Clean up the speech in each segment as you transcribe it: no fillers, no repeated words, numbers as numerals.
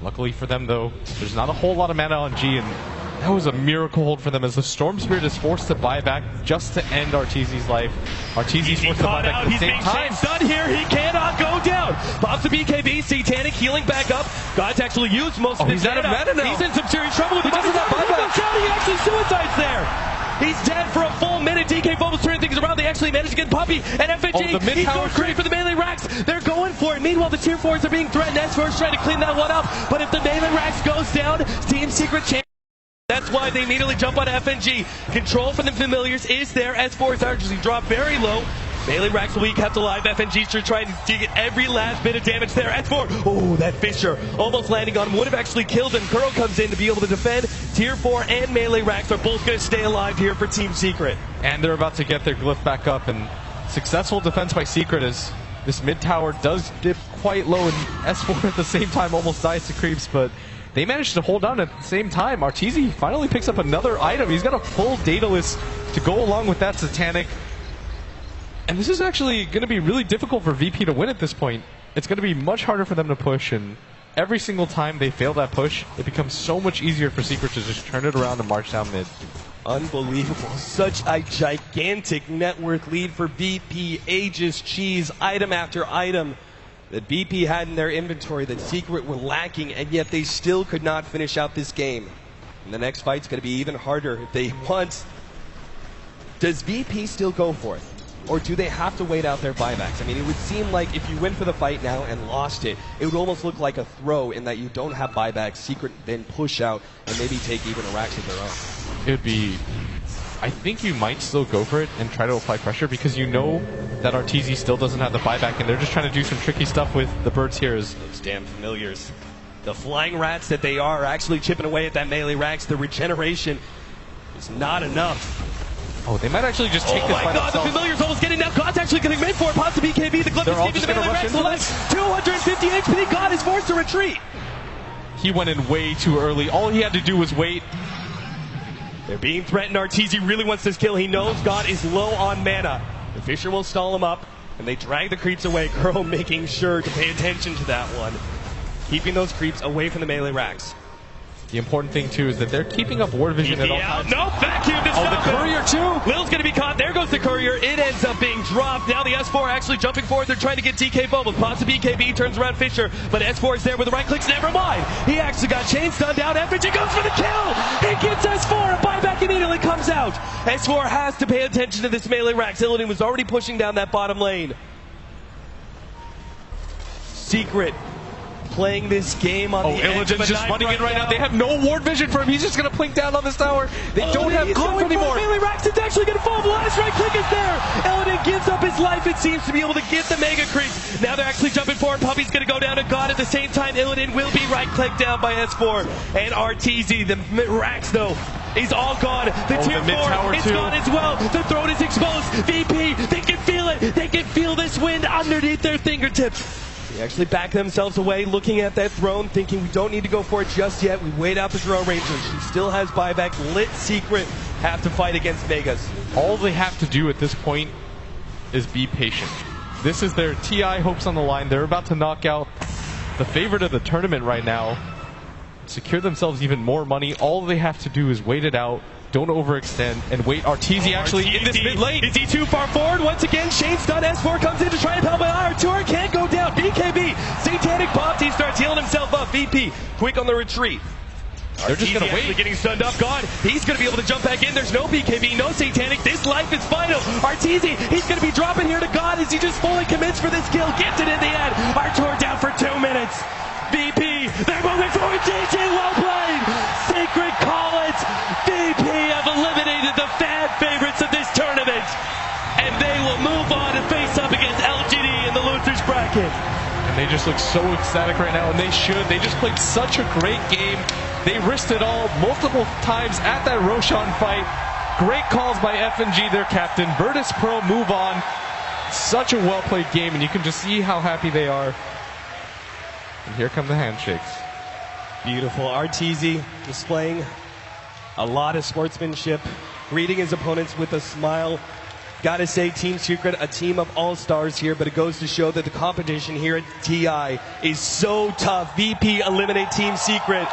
Luckily for them, though, there's not a whole lot of mana on G, and that was a miracle hold for them as the Storm Spirit is forced to buy back just to end Arteezy's life. Arteezy's forced to buy back at the same time. He's being done here. He cannot go down. Pops the BKB. Satanic healing back up. God's actually used most of his mana. He's out of mana now. He's in some serious trouble with the buyback. He actually suicides there. He's dead for a full minute. DK Vogel's turning things around. They actually managed to get Puppey and FNG. He's going great for the melee racks. They're going for it. Meanwhile, the tier 4s are being threatened. S4's trying to clean that one up. But if the melee racks goes down, Team Secret champion. That's why they immediately jump on FNG. Control from the familiars is there. S4's actually dropped very low. Melee racks will be kept alive. FNG trying to get every last bit of damage there. S4, oh, that Fissure almost landing on him. Would have actually killed him. Kuro comes in to be able to defend. Tier 4 and melee racks are both going to stay alive here for Team Secret. And they're about to get their glyph back up. And successful defense by Secret as this mid tower does dip quite low. And S4 at the same time almost dies to creeps, but they managed to hold on at the same time. Arteezy finally picks up another item. He's got a full Daedalus to go along with that Satanic. And this is actually going to be really difficult for VP to win at this point. It's going to be much harder for them to push, and every single time they fail that push, it becomes so much easier for Secret to just turn it around and march down mid. Unbelievable. Such a gigantic net worth lead for VP. Aegis, cheese, item after item that BP had in their inventory that Secret were lacking, and yet they still could not finish out this game. And the next fight's going to be even harder if they want. Does VP still go for it? Or do they have to wait out their buybacks? I mean, it would seem like if you went for the fight now and lost it, it would almost look like a throw in that you don't have buybacks. Secret then push out and maybe take even a racks of their own. It would be... I think you might still go for it and try to apply pressure because you know that Arteezy still doesn't have the buyback and they're just trying to do some tricky stuff with the birds here. Those damn familiars. The flying rats that they are actually chipping away at that melee racks. The regeneration is not enough. Oh, they might actually just take this by themselves. The familiar's almost getting down. God's actually getting made for it. Pops the BKB. The glyph is keeping the melee racks alive. 250 HP. God is forced to retreat. He went in way too early. All he had to do was wait. They're being threatened. Arteezy really wants this kill. He knows God is low on mana. The Fissure will stall him up, and they drag the creeps away. Kuro making sure to pay attention to that one. Keeping those creeps away from the melee racks. The important thing, too, is that they're keeping up ward vision at all times. No, vacuum. The courier, too. Lil's going to be caught. There goes the courier. It ends up being dropped. Now the S4 actually jumping forward. They're trying to get DK Bubbles. Pops the BKB, turns around Fissure, but S4 is there with the right clicks. Never mind. He actually got chain stunned down. FNG goes for the kill. He gets S4. A buyback immediately comes out. S4 has to pay attention to this melee rack. Illidan was already pushing down that bottom lane. Secret playing this game on the edge of a just running in right now. They have no ward vision for him. He's just going to plink down on this tower. They don't have glyph anymore. Melee racks, it's actually going to fall. The last right click is there. Illidan gives up his life, it seems, to be able to get the mega creeps. Now they're actually jumping forward. Puppey's going to go down to God. At the same time, Illidan will be right clicked down by S4 and Arteezy. The racks, though, is all gone. The tier 4 is gone as well. The throne is exposed. VP, they can feel it. They can feel this wind underneath their fingertips. They actually back themselves away, looking at that throne, thinking we don't need to go for it just yet. We wait out the Drone Ranger. She still has buyback. Lit Secret have to fight against Vegas. All they have to do at this point is be patient. This is their TI hopes on the line. They're about to knock out the favorite of the tournament right now, secure themselves even more money. All they have to do is wait it out. Don't overextend and wait. Arteezy actually in this mid lane. Is he too far forward? Once again, Shane stun. S4 comes in to try and help out. Artur can't go down. BKB. Satanic pops. He starts healing himself up. VP quick on the retreat. They're just going to wait. Getting stunned up. God, he's going to be able to jump back in. There's no BKB, no Satanic. This life is final. Arteezy, he's going to be dropping here to God as he just fully commits for this kill. Gets it in the end. Artur down for 2 minutes. VP, they're moving forward. GG, well played. Secret call it. VP have eliminated the fan favorites of this tournament. And they will move on and face up against LGD in the losers bracket. And they just look so ecstatic right now, and they should. They just played such a great game. They risked it all multiple times at that Roshan fight. Great calls by FNG, their captain. Virtus Pro move on. Such a well-played game, and you can just see how happy they are. And here come the handshakes. Beautiful. Arteezy displaying a lot of sportsmanship, greeting his opponents with a smile. Gotta say, Team Secret, a team of all-stars here, but it goes to show that the competition here at TI is so tough. VP eliminate Team Secret,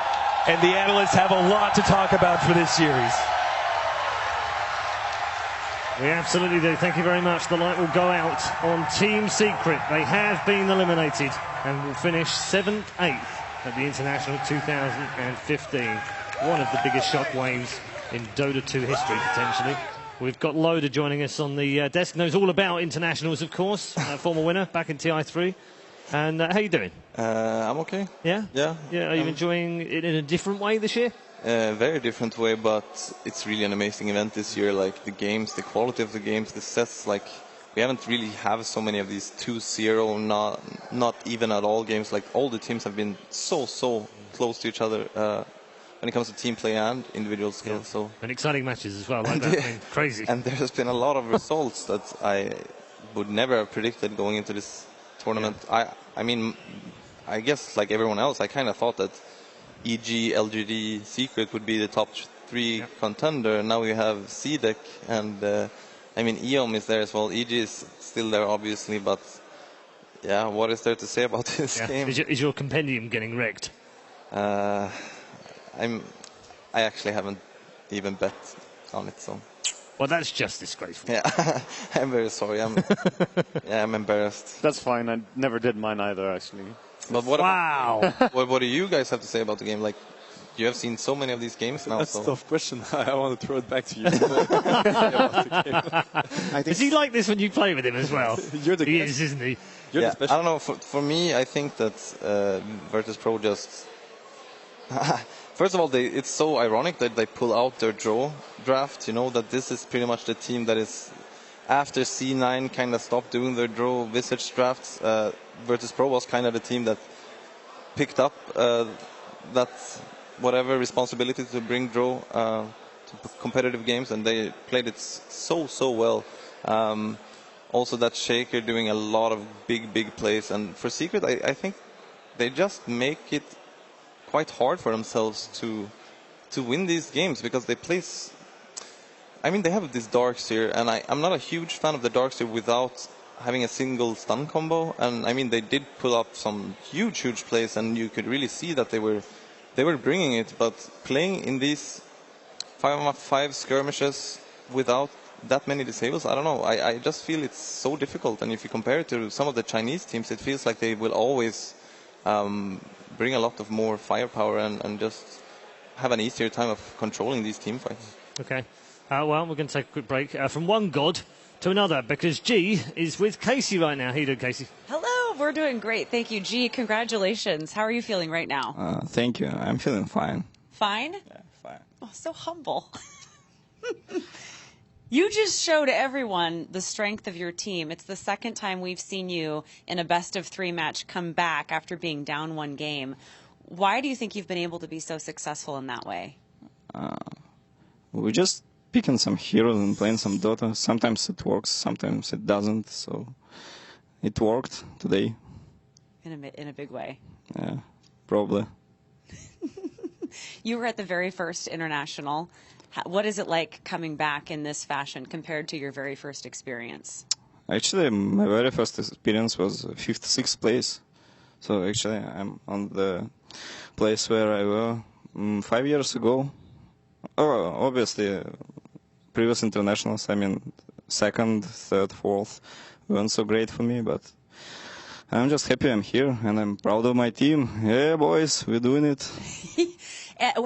and the analysts have a lot to talk about for this series. We absolutely do. Thank you very much. The light will go out on Team Secret. They have been eliminated and will finish 7th, 8th at the International 2015. One of the biggest shockwaves in Dota 2 history, potentially. We've got Loader joining us on the desk. Knows all about internationals, of course. Former winner back in TI3. And how you doing? I'm okay. Yeah? Yeah. Yeah. Are you enjoying it in a different way this year? Very different way, but it's really an amazing event this year. Like the games, the quality of the games, the sets. Like we haven't really have so many of these 2-0, not even at all games. Like all the teams have been so close to each other when it comes to team play and individual skills. Yeah. So and exciting matches as well. Like that, I mean, crazy. And there's been a lot of results that I would never have predicted going into this tournament. Yeah. I mean, I guess like everyone else, I kind of thought that EG, LGD, Secret would be the top 3 contender. Now we have CDEC and I mean EOM is there as well. EG is still there obviously, but yeah, what is there to say about this game? Is your compendium getting wrecked? I actually haven't even bet on it, so. Well, that's just disgraceful. Yeah, I'm very sorry. I'm embarrassed. That's fine. I never did mine either, actually. But what wow. What do you guys have to say about the game? Like, you have seen so many of these games now. That's a tough question. I want to throw it back to you. Is he like this when you play with him as well? You're the he is, isn't he? You're yeah, the special. I don't know. For me, I think that Virtus Pro just... First of all, it's so ironic that they pull out their draw draft. You know, that this is pretty much the team that is, after C9 kind of stopped doing their draw visage drafts, Virtus Pro was kind of the team that picked up that whatever responsibility to bring draw to competitive games, and they played it so well. Also, that Shaker doing a lot of big plays, and for Secret, I think they just make it quite hard for themselves to win these games because they place. I mean, they have this Darkseer, and I'm not a huge fan of the Darkseer without having a single stun combo. And I mean, they did pull up some huge plays, and you could really see that they were bringing it. But playing in these 5-on-5 skirmishes without that many disables, I don't know. I just feel it's so difficult. And if you compare it to some of the Chinese teams, it feels like they will always bring a lot of more firepower and just have an easier time of controlling these team fights. Okay. Well, we're going to take a quick break from one god to another because G is with Casey right now. How you doing, Casey? Hello, we're doing great. Thank you, G. Congratulations. How are you feeling right now? Thank you. I'm feeling fine. Fine? Yeah, fine. Oh, so humble. You just showed everyone the strength of your team. It's the second time we've seen you in a best-of-3 match come back after being down 1 game. Why do you think you've been able to be so successful in that way? We're just picking some heroes and playing some Dota. Sometimes it works, sometimes it doesn't. So it worked today. In a big way. Yeah, probably. You were at the very first international. What is it like coming back in this fashion compared to your very first experience? Actually, my very first experience was 56th place. So actually, I'm on the place where I was 5 years ago. Oh, obviously, previous internationals, I mean, 2nd, 3rd, 4th, weren't so great for me, but I'm just happy I'm here, and I'm proud of my team. Yeah, boys, we're doing it.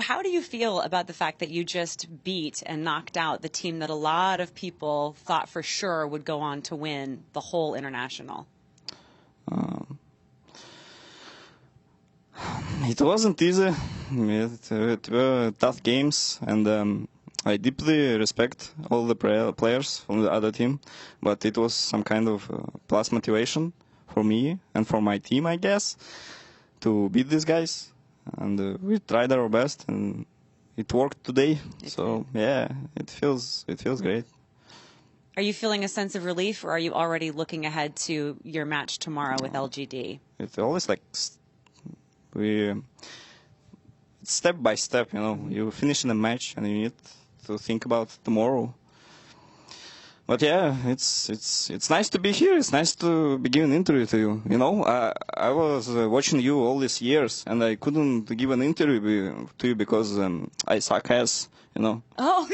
How do you feel about the fact that you just beat and knocked out the team that a lot of people thought for sure would go on to win the whole international? It wasn't easy. It were tough games, and I deeply respect all the players from the other team, but it was some kind of plus motivation for me and for my team, I guess, to beat these guys. And we tried our best, and it worked today. So yeah, it feels great. Are you feeling a sense of relief, or are you already looking ahead to your match tomorrow with LGD? It's always like step by step. You know, you finish in a match, and you need to think about tomorrow. But yeah, it's nice to be here. It's nice to be giving an interview to you. You know, I was watching you all these years, and I couldn't give an interview to you because I suck ass. You know. Oh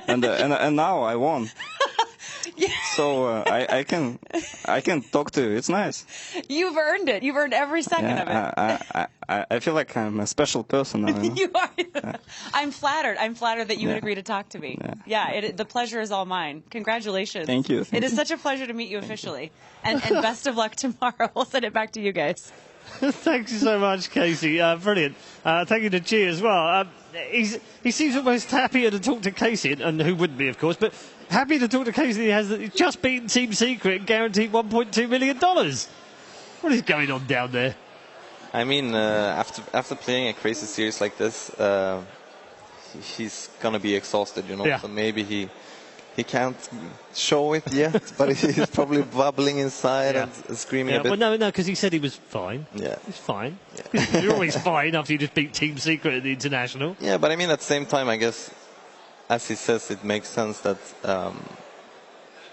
no! and now I won. Yeah. So I can talk to you. It's nice. You've earned it. You've earned every second of it. I feel like I'm a special person now. You know? You are. Yeah. I'm flattered. I'm flattered that you would agree to talk to me. Yeah, the pleasure is all mine. Congratulations. Thank you. It is such a pleasure to meet you officially. And best of luck tomorrow. We'll send it back to you guys. Thanks so much, Casey. Brilliant. Thank you to Chi as well. He seems almost happier to talk to Casey, and who wouldn't be, of course, but happy to talk to Casey. He's just beaten Team Secret, guaranteed $1.2 million. What is going on down there? I mean, after playing a crazy series like this, he's gonna be exhausted, you know. Yeah. So maybe he can't show it yet, but he's probably bubbling inside and screaming a bit. Well, no, because he said he was fine. Yeah, he's fine. Yeah. You're always fine after you just beat Team Secret at the International. Yeah, but I mean, at the same time, I guess, as he says, it makes sense that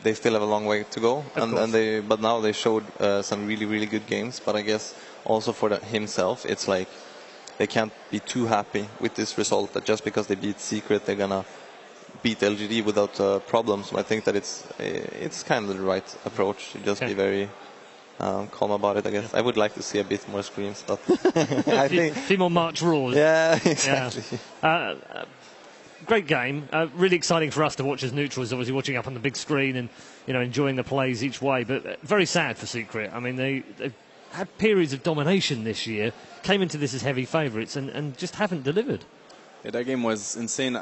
they still have a long way to go, but now they showed some really, really good games. But I guess also for himself, it's like they can't be too happy with this result. That just because they beat Secret, they're gonna beat LGD without problems. I think that it's kind of the right approach. You just be very calm about it, I guess. I would like to see a bit more screams, but I think a few more March roars. Yeah, exactly. Yeah. Great game. Really exciting for us to watch as neutrals, obviously watching up on the big screen and enjoying the plays each way. But very sad for Secret. I mean, they've had periods of domination this year, came into this as heavy favourites, and just haven't delivered. Yeah, that game was insane.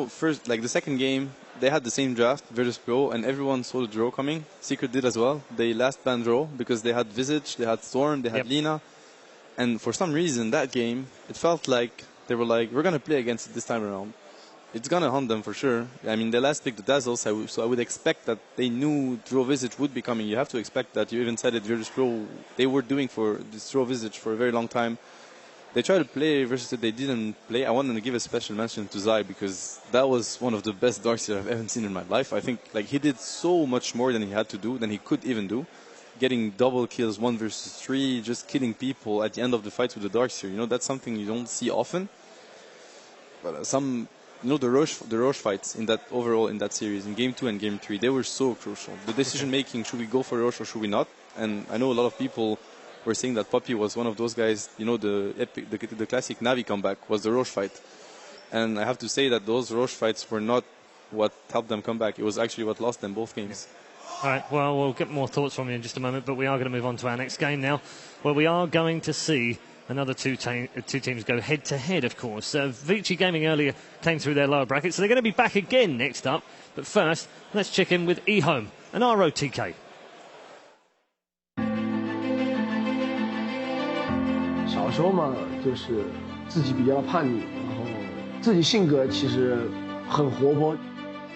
First, like the second game, they had the same draft, Virtus Pro, and everyone saw the draw coming. Secret did as well. They last ban draw because they had Visage, they had Storm, they had Lina. And for some reason, that game, it felt like they were like, we're going to play against it this time around. It's going to hunt them for sure. I mean, they last picked the Dazzles, so I would expect that they knew Draw Visage would be coming. You have to expect that. You even said it, Virtus Pro, they were doing for this Draw Visage for a very long time. They tried to play versus it, they didn't play. I wanted to give a special mention to Zai because that was one of the best Darkseid I've ever seen in my life. I think he did so much more than he had to do, than he could even do. Getting double kills, 1 versus 3, just killing people at the end of the fights with the Darkseid. That's something you don't see often. But the Roche fights in that series, in Game 2 and Game 3, they were so crucial. The decision making, should we go for Roche or should we not? And I know a lot of people were saying that Puppy was one of those guys, the classic Navi comeback was the Roche fight. And I have to say that those Roche fights were not what helped them come back. It was actually what lost them both games. All right, well, we'll get more thoughts from you in just a moment, but we are going to move on to our next game now, where we are going to see another two teams go head-to-head, of course. Vici Gaming earlier came through their lower bracket, so they're going to be back again next up. But first, let's check in with eHome and ROTK. 小时候嘛，就是自己比较叛逆，然后自己性格其实很活泼。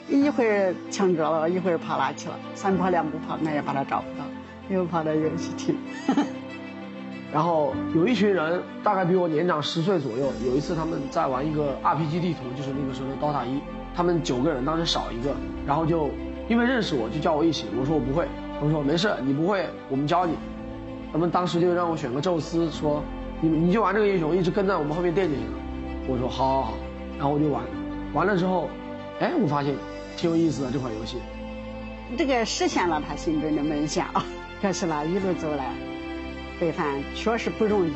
一会儿抢着了，一会儿跑哪去了，3跑2不跑，那也把他找不到，又跑到游戏厅。然后有一群人，大概比我年长10岁左右。有一次他们在玩一个 RPG 地图，就是那个时候的 Dota 1，他们9个人，当时少一个，然后就因为认识我，就叫我一起。我说我不会，他们说没事，你不会，我们教你。他们当时就让我选个宙斯，说你就玩这个英雄，一直跟在我们后面垫就行了。我说好好好，然后我就玩，完了之后，哎，我发现挺有意思的这款游戏。这个实现了他心中的梦想，可是呢，一路走来，对方确实不容易。